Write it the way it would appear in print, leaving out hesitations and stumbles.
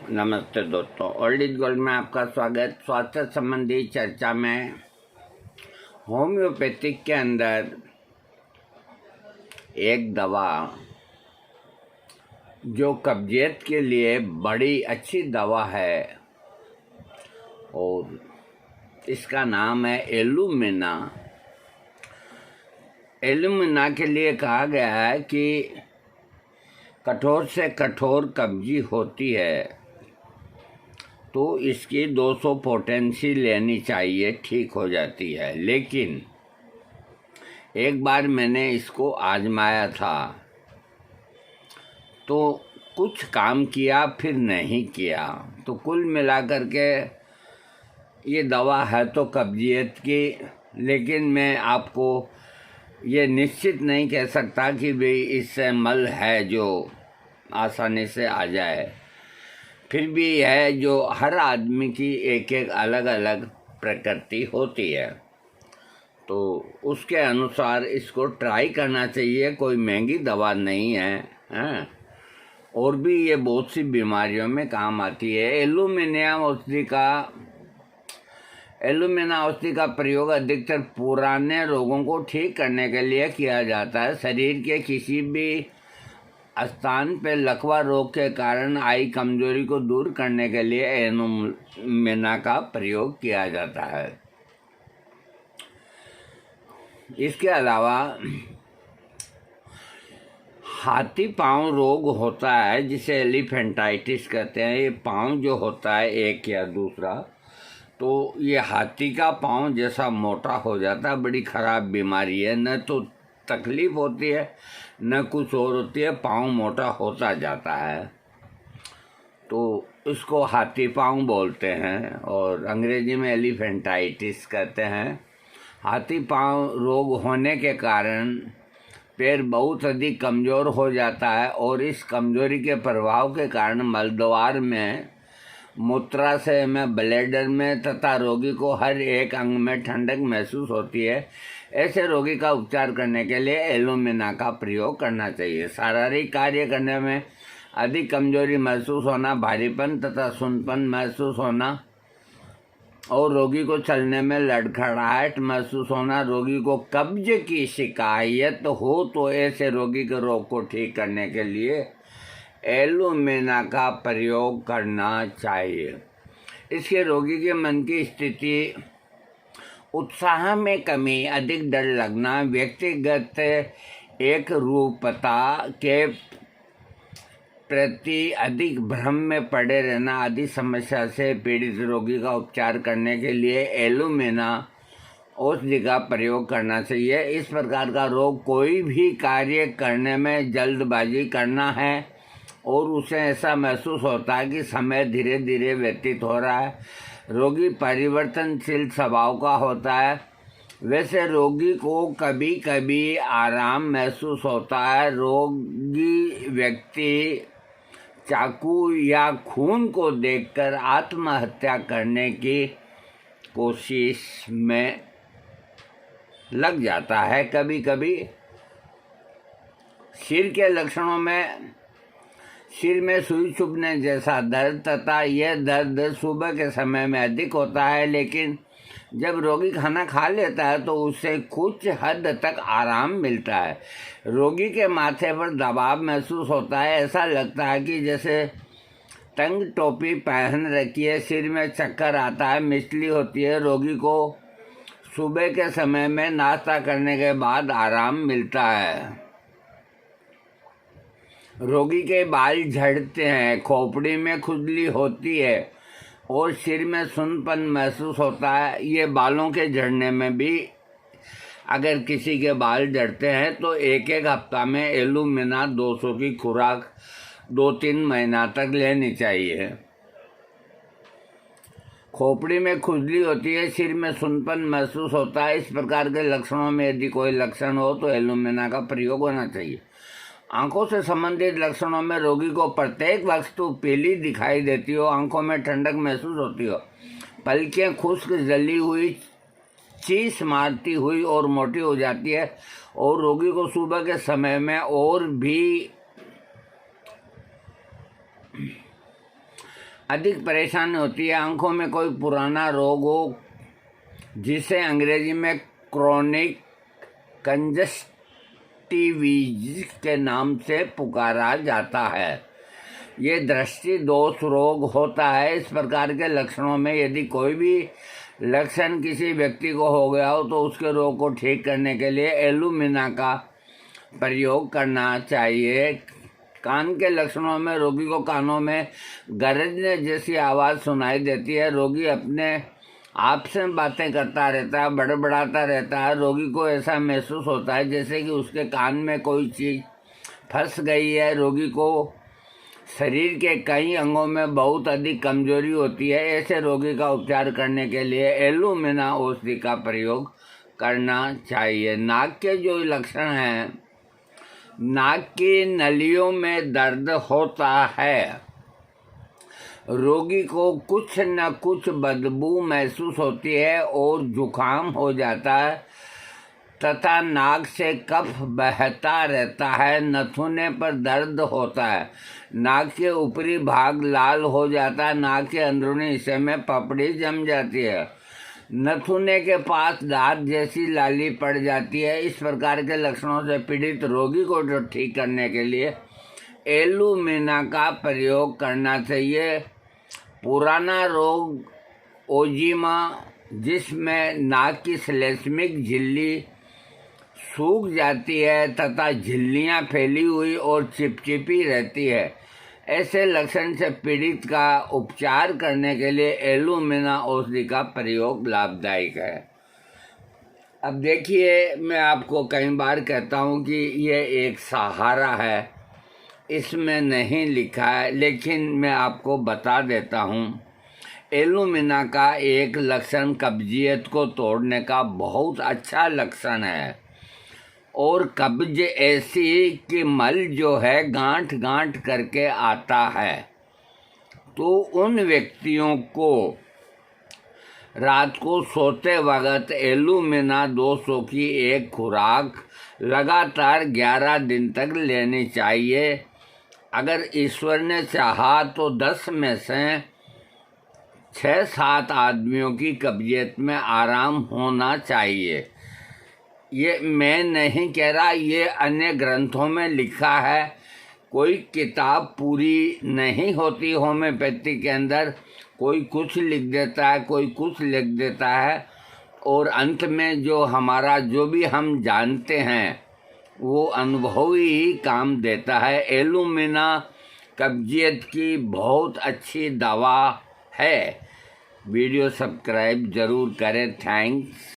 नमस्ते दोस्तों, old is gold में आपका स्वागत। स्वास्थ्य संबंधी चर्चा में होम्योपैथिक के अंदर एक दवा जो कब्जियत के लिए बड़ी अच्छी दवा है और इसका नाम है एलुमिना। एलुमिना के लिए कहा गया है कि कठोर से कठोर कब्जी होती है तो इसकी 200 पोटेंसी लेनी चाहिए, ठीक हो जाती है। लेकिन एक बार मैंने इसको आजमाया था तो कुछ काम किया फिर नहीं किया, तो कुल मिलाकर के ये दवा है तो कब्जियत की, लेकिन मैं आपको ये निश्चित नहीं कह सकता कि भाई इससे मल है जो आसानी से आ जाए। फिर भी है जो हर आदमी की एक एक अलग अलग प्रकृति होती है, तो उसके अनुसार इसको ट्राई करना चाहिए। कोई महंगी दवा नहीं है, हैं? और भी ये बहुत सी बीमारियों में काम आती है। एलुमिना औषधि का प्रयोग अधिकतर पुराने रोगों को ठीक करने के लिए किया जाता है। शरीर के किसी भी स्थान पे लकवा रोग के कारण आई कमजोरी को दूर करने के लिए एलुमिना का प्रयोग किया जाता है। इसके अलावा हाथी पांव रोग होता है जिसे एलिफेंटाइटिस कहते हैं। ये पांव जो होता है एक या दूसरा, तो ये हाथी का पांव जैसा मोटा हो जाता है। बड़ी खराब बीमारी है, न तो तकलीफ होती है न कुछ और होती है, पाँव मोटा होता जाता है, तो इसको हाथी पाँव बोलते हैं और अंग्रेजी में एलिफेंटाइटिस कहते हैं। हाथी पाँव रोग होने के कारण पैर बहुत अधिक कमज़ोर हो जाता है और इस कमज़ोरी के प्रभाव के कारण मलद्वार में, मूत्राशय में, ब्लैडर में तथा रोगी को हर एक अंग में ठंडक महसूस होती है। ऐसे रोगी का उपचार करने के लिए एलुमिना का प्रयोग करना चाहिए। शारीरिक कार्य करने में अधिक कमजोरी महसूस होना, भारीपन तथा सुनपन महसूस होना और रोगी को चलने में लड़खड़ाहट महसूस होना, रोगी को कब्ज की शिकायत हो तो ऐसे रोगी के रोग को ठीक करने के लिए एलुमिना का प्रयोग करना चाहिए। इसके रोगी के मन की स्थिति, उत्साह में कमी, अधिक डर लगना, व्यक्तिगत एक रूपता के प्रति अधिक भ्रम में पड़े रहना आदि समस्या से पीड़ित रोगी का उपचार करने के लिए एलुमिना औषधि का प्रयोग करना चाहिए। इस प्रकार का रोग कोई भी कार्य करने में जल्दबाजी करना है और उसे ऐसा महसूस होता है कि समय धीरे धीरे व्यतीत हो रहा है। रोगी परिवर्तनशील स्वभाव का होता है। वैसे रोगी को कभी कभी आराम महसूस होता है। रोगी व्यक्ति चाकू या खून को देखकर आत्महत्या करने की कोशिश में लग जाता है। कभी कभी सिर के लक्षणों में सिर में सुई चुभने जैसा दर्द तथा यह दर्द सुबह के समय में अधिक होता है, लेकिन जब रोगी खाना खा लेता है तो उससे कुछ हद तक आराम मिलता है। रोगी के माथे पर दबाव महसूस होता है। ऐसा लगता है कि जैसे तंग टोपी पहन रखी है। सिर में चक्कर आता है, मिचली होती है। रोगी को सुबह के समय में नाश्ता करने के बाद आराम मिलता है। रोगी के बाल झड़ते हैं, खोपड़ी में खुजली होती है और सिर में सुन्नपन महसूस होता है। ये बालों के झड़ने में भी, अगर किसी के बाल झड़ते हैं तो एक एक हफ्ता में एलुमिना 200 की खुराक 2-3 महीना तक लेनी चाहिए। खोपड़ी में खुजली होती है, सिर में सुन्नपन महसूस होता है। इस प्रकार के लक्षणों में यदि कोई लक्षण हो तो एलुमिना का प्रयोग होना चाहिए। आंखों से संबंधित लक्षणों में रोगी को प्रत्येक वस्तु पीली दिखाई देती हो, आंखों में ठंडक महसूस होती हो, पलकें खुश्क, जली हुई, चीस मारती हुई और मोटी हो जाती है और रोगी को सुबह के समय में और भी अधिक परेशानी होती है, आंखों में कोई पुराना रोग हो जिसे अंग्रेजी में क्रोनिक कंजस्टिविज के नाम से पुकारा जाता है। ये दृष्टि दोष रोग होता है। इस प्रकार के लक्षणों में यदि कोई भी लक्षण किसी व्यक्ति को हो गया हो तो उसके रोग को ठीक करने के लिए एलुमिना का प्रयोग करना चाहिए। कान के लक्षणों में रोगी को कानों में गरजने जैसी आवाज़ सुनाई देती है। रोगी अपने आप से बातें करता रहता है, बड़बड़ाता रहता है। रोगी को ऐसा महसूस होता है जैसे कि उसके कान में कोई चीज़ फंस गई है। रोगी को शरीर के कई अंगों में बहुत अधिक कमजोरी होती है। ऐसे रोगी का उपचार करने के लिए एलुमिना औषधि का प्रयोग करना चाहिए। नाक के जो लक्षण हैं, नाक की नलियों में दर्द होता है, रोगी को कुछ न कुछ बदबू महसूस होती है और जुकाम हो जाता है तथा नाक से कफ बहता रहता है। नथुने पर दर्द होता है, नाक के ऊपरी भाग लाल हो जाता है, नाक के अंदरूनी हिस्से में पपड़ी जम जाती है, नथुने के पास दांत जैसी लाली पड़ जाती है। इस प्रकार के लक्षणों से पीड़ित रोगी को ठीक करने के लिए एलुमिना का प्रयोग करना चाहिए। पुराना रोग ओजिमा, जिसमें नाक की श्लेष्मिक झिल्ली सूख जाती है तथा झिल्लियाँ फैली हुई और चिपचिपी रहती है, ऐसे लक्षण से पीड़ित का उपचार करने के लिए एलुमिना औषधि का प्रयोग लाभदायक है। अब देखिए, मैं आपको कई बार कहता हूँ कि यह एक सहारा है, इसमें नहीं लिखा है, लेकिन मैं आपको बता देता हूँ। एलुमिना का एक लक्षण कब्जियत को तोड़ने का बहुत अच्छा लक्षण है। और कब्ज ऐसी कि मल जो है गांठ गांठ करके आता है, तो उन व्यक्तियों को रात को सोते वक्त एलुमिना 200 की एक खुराक लगातार 11 दिन तक लेनी चाहिए। अगर ईश्वर ने चाहा तो 10 में से 6-7 आदमियों की कब्जियत में आराम होना चाहिए। ये मैं नहीं कह रहा, ये अन्य ग्रंथों में लिखा है। कोई किताब पूरी नहीं होती होम्योपैथी के अंदर, कोई कुछ लिख देता है, कोई कुछ लिख देता है, और अंत में जो हमारा जो भी हम जानते हैं वो अनुभव ही काम देता है। एलुमिना कब्जियत की बहुत अच्छी दवा है। वीडियो सब्सक्राइब ज़रूर करें। थैंक्स।